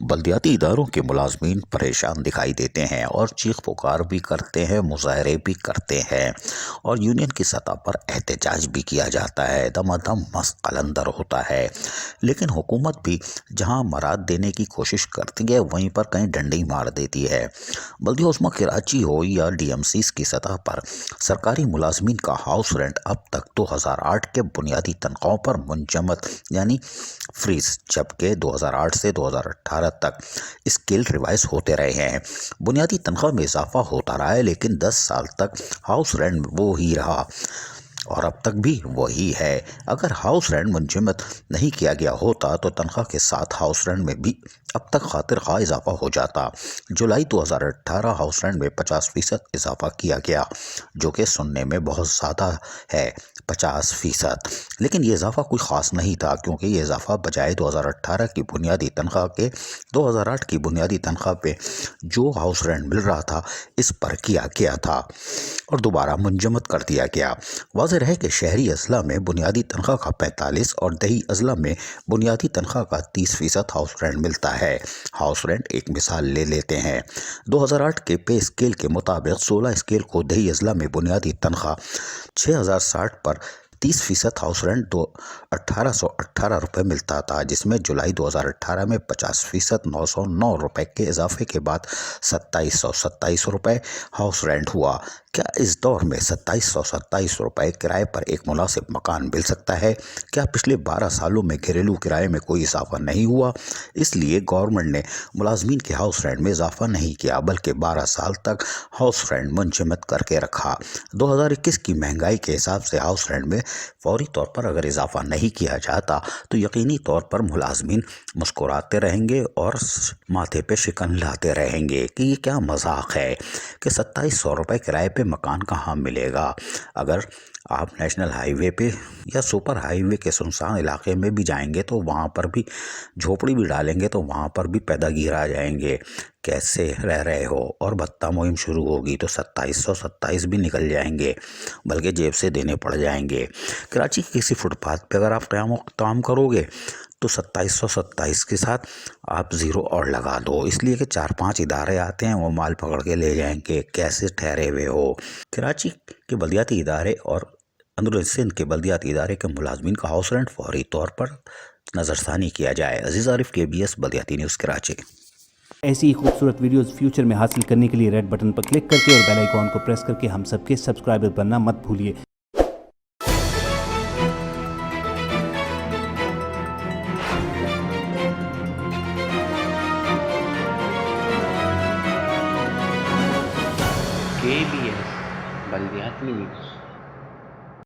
بلدیاتی اداروں کے ملازمین پریشان دکھائی دیتے ہیں اور چیخ پکار بھی کرتے ہیں، مظاہرے بھی کرتے ہیں اور یونین کی سطح پر احتجاج بھی کیا جاتا ہے، دم دم مست قلندر ہوتا ہے۔ لیکن حکومت بھی جہاں مراد دینے کی کوشش کرتی ہے وہیں پر کہیں ڈنڈی مار دیتی ہے۔ بلدیہ عظمیٰ کراچی ہو یا ڈی ایم سیز کی سطح پر سرکاری ملازمین کا ہاؤس رینٹ اب تک 2008 کے بنیادی تنخواہوں پر منجمد یعنی فریز، جبکہ 2008 سے 2018 تک اسکیل ریوائز ہوتے رہے ہیں۔ بنیادی تنخواہ میں اضافہ ہوتا رہا ہے لیکن 10 سال تک ہاؤس رینٹ وہی رہا اور اب تک بھی وہی ہے۔ اگر ہاؤس رینٹ منجمد نہیں کیا گیا ہوتا تو تنخواہ کے ساتھ ہاؤس رینٹ میں بھی اب تک خاطر خواہ اضافہ ہو جاتا۔ جولائی 2018 ہاؤس رینٹ میں 50% اضافہ کیا گیا، جو کہ سننے میں بہت زیادہ ہے، 50%، لیکن یہ اضافہ کوئی خاص نہیں تھا کیونکہ یہ اضافہ بجائے 2018 کی بنیادی تنخواہ کے 2008 کی بنیادی تنخواہ پہ جو ہاؤس رینٹ مل رہا تھا اس پر کیا گیا تھا اور دوبارہ منجمد کر دیا گیا۔ واضح رہے کہ شہری اضلاع میں بنیادی تنخواہ کا 45 اور دیہی اضلاع میں بنیادی تنخواہ کا 30% ہاؤس رینٹ ملتا ہے۔ ہاؤس رینٹ ایک مثال لے لیتے ہیں۔ 2008 کے پے اسکیل کے مطابق 16 اسکیل کو دیہی اضلاع میں بنیادی تنخواہ 6060 پر 30% ہاؤس رینٹ 1818 روپے ملتا تھا، جس میں جولائی 2018 میں 50% 909 روپے کے اضافے کے بعد 2727 روپے ہاؤس رینٹ ہوا۔ کیا اس دور میں 2727 روپے کرائے پر ایک مناسب مکان مل سکتا ہے؟ کیا پچھلے 12 سالوں میں گھریلو کرائے میں کوئی اضافہ نہیں ہوا؟ اس لیے گورنمنٹ نے ملازمین کے ہاؤس رینٹ میں اضافہ نہیں کیا بلکہ 12 سال تک ہاؤس رینٹ منجمد کر کے رکھا۔ 2021 کی مہنگائی کے حساب سے ہاؤس رینٹ میں فوری طور پر اگر اضافہ نہیں کیا جاتا تو یقینی طور پر ملازمین مسکراتے رہیں گے اور ماتھے پہ شکن لاتے رہیں گے کہ یہ کیا مذاق ہے کہ 2700 روپے کرائے پہ مکان کہاں ملے گا۔ اگر آپ نیشنل ہائی وے پہ یا سپر ہائی وے کے سنسان علاقے میں بھی جائیں گے تو وہاں پر بھی جھوپڑی بھی ڈالیں گے تو وہاں پر بھی پیدا گیر آ جائیں گے، کیسے رہ رہے ہو، اور بھتہ مہم شروع ہوگی تو 2727 بھی نکل جائیں گے بلکہ جیب سے دینے پڑ جائیں گے۔ کراچی کی کسی فٹ پاتھ پہ اگر آپ قیام و اقتدام کرو گے تو 2727 کے ساتھ آپ زیرو اور لگا دو، اس لیے کہ 4-5 ادارے آتے ہیں وہ مال پکڑ کے لے جائیں گے، کیسے ٹھہرے ہوئے ہو۔ کراچی کے بلدیاتی ادارے اور اندرون سندھ کے بلدیاتی ادارے کے ملازمین کا ہاؤس رینٹ فوری طور پر نظر ثانی کیا جائے۔ عزیز عارف، KBS بلدیاتی نیوز کراچی۔ ایسی ہی خوبصورت ویڈیوز فیوچر میں حاصل کرنے کے لیے ریڈ بٹن پر کلک کر کے اور بیل آئیکن کو پریس کر کے ہم سب کے سبسکرائبر بننا مت بھولیے۔ KBS بلدیاتی نیوز۔